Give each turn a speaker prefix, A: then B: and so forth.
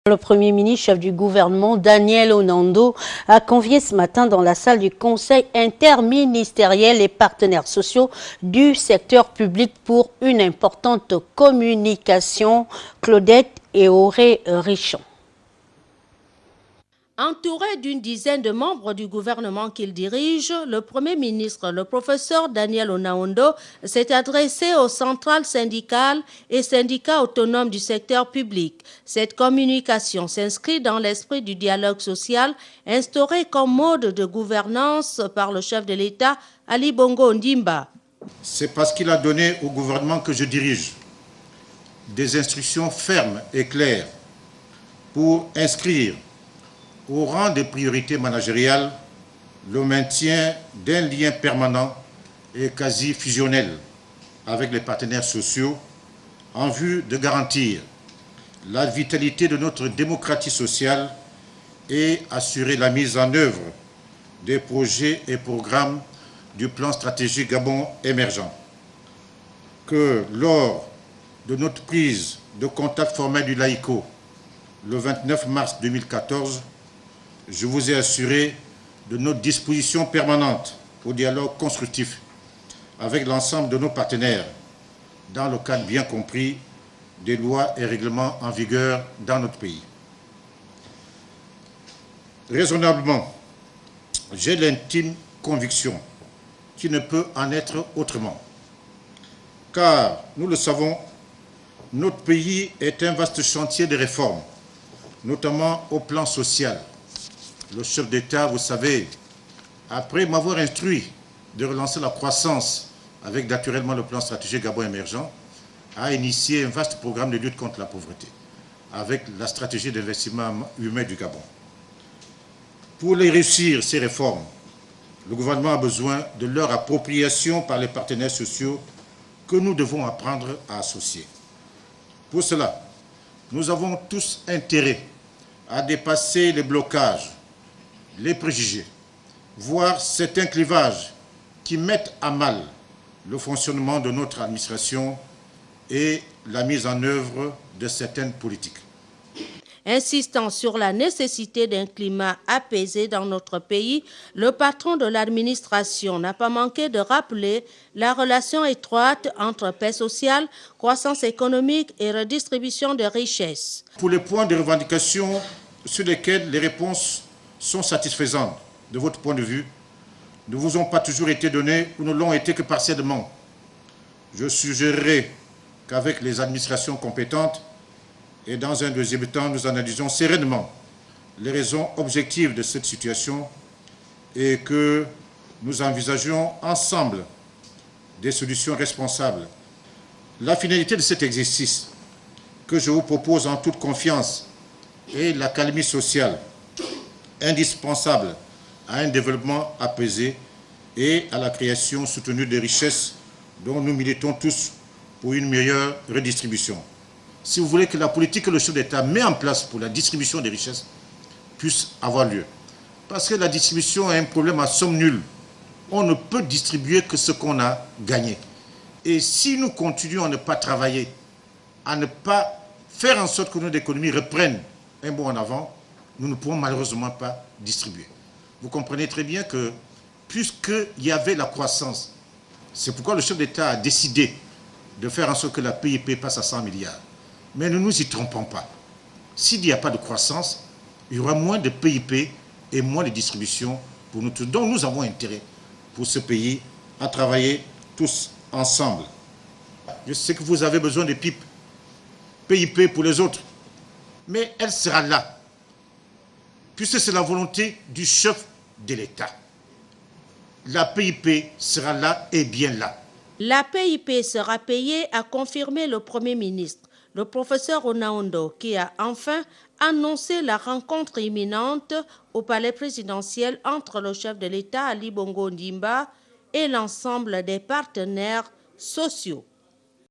A: Le Premier ministre, chef du gouvernement, Daniel Onando, a convié ce matin dans la salle du Conseil interministériel les partenaires sociaux du secteur public pour une importante communication. Claudette et Auré Richon.
B: Entouré d'une dizaine de membres du gouvernement qu'il dirige, le Premier ministre, le professeur Daniel Onando, s'est adressé aux centrales syndicales et syndicats autonomes du secteur public. Cette communication s'inscrit dans l'esprit du dialogue social instauré comme mode de gouvernance par le chef de l'État, Ali Bongo Ondimba.
C: C'est parce qu'il a donné au gouvernement que je dirige des instructions fermes et claires pour inscrire au rang des priorités managériales le maintien d'un lien permanent et quasi fusionnel avec les partenaires sociaux en vue de garantir la vitalité de notre démocratie sociale et assurer la mise en œuvre des projets et programmes du plan stratégique Gabon émergent. Que lors de notre prise de contact formel du LAICO le 29 mars 2014, je vous ai assuré de notre disposition permanente au dialogue constructif avec l'ensemble de nos partenaires, dans le cadre bien compris des lois et règlements en vigueur dans notre pays. Raisonnablement, j'ai l'intime conviction qu'il ne peut en être autrement. Car, nous le savons, notre pays est un vaste chantier de réformes, notamment au plan social. Le chef d'État, vous savez, après m'avoir instruit de relancer la croissance avec naturellement le plan stratégique Gabon émergent, a initié un vaste programme de lutte contre la pauvreté avec la stratégie d'investissement humain du Gabon. Pour les réussir, ces réformes, le gouvernement a besoin de leur appropriation par les partenaires sociaux que nous devons apprendre à associer. Pour cela, nous avons tous intérêt à dépasser les blocages, les préjugés, voire certains clivages qui mettent à mal le fonctionnement de notre administration et la mise en œuvre de certaines politiques.
B: Insistant sur la nécessité d'un climat apaisé dans notre pays, le patron de l'administration n'a pas manqué de rappeler la relation étroite entre paix sociale, croissance économique et redistribution de richesses.
C: Pour les points de revendication sur lesquels les réponses sont satisfaisantes de votre point de vue, ne vous ont pas toujours été données ou ne l'ont été que partiellement. Je suggérerai qu'avec les administrations compétentes et dans un deuxième temps, nous analysons sereinement les raisons objectives de cette situation et que nous envisagions ensemble des solutions responsables. La finalité de cet exercice que je vous propose en toute confiance est l'accalmie sociale, indispensable à un développement apaisé et à la création soutenue des richesses dont nous militons tous pour une meilleure redistribution. Si vous voulez que la politique que le chef d'État met en place pour la distribution des richesses puisse avoir lieu. Parce que la distribution est un problème à somme nulle. On ne peut distribuer que ce qu'on a gagné. Et si nous continuons à ne pas travailler, à ne pas faire en sorte que nos économies reprennent un bond en avant, nous ne pourrons malheureusement pas distribuer. Vous comprenez très bien que, puisqu'il y avait la croissance, c'est pourquoi le chef d'État a décidé de faire en sorte que la PIB passe à 100 milliards. Mais ne nous y trompons pas. S'il n'y a pas de croissance, il y aura moins de PIB et moins de distribution pour nous tous. Donc nous avons intérêt pour ce pays à travailler tous ensemble. Je sais que vous avez besoin de PIB pour les autres, mais elle sera là, puisque c'est la volonté du chef de l'État. La PIB sera là et bien là.
B: La PIB sera payée, a confirmé le Premier ministre, le professeur Onando, qui a enfin annoncé la rencontre imminente au palais présidentiel entre le chef de l'État, Ali Bongo Ondimba, et l'ensemble des partenaires sociaux.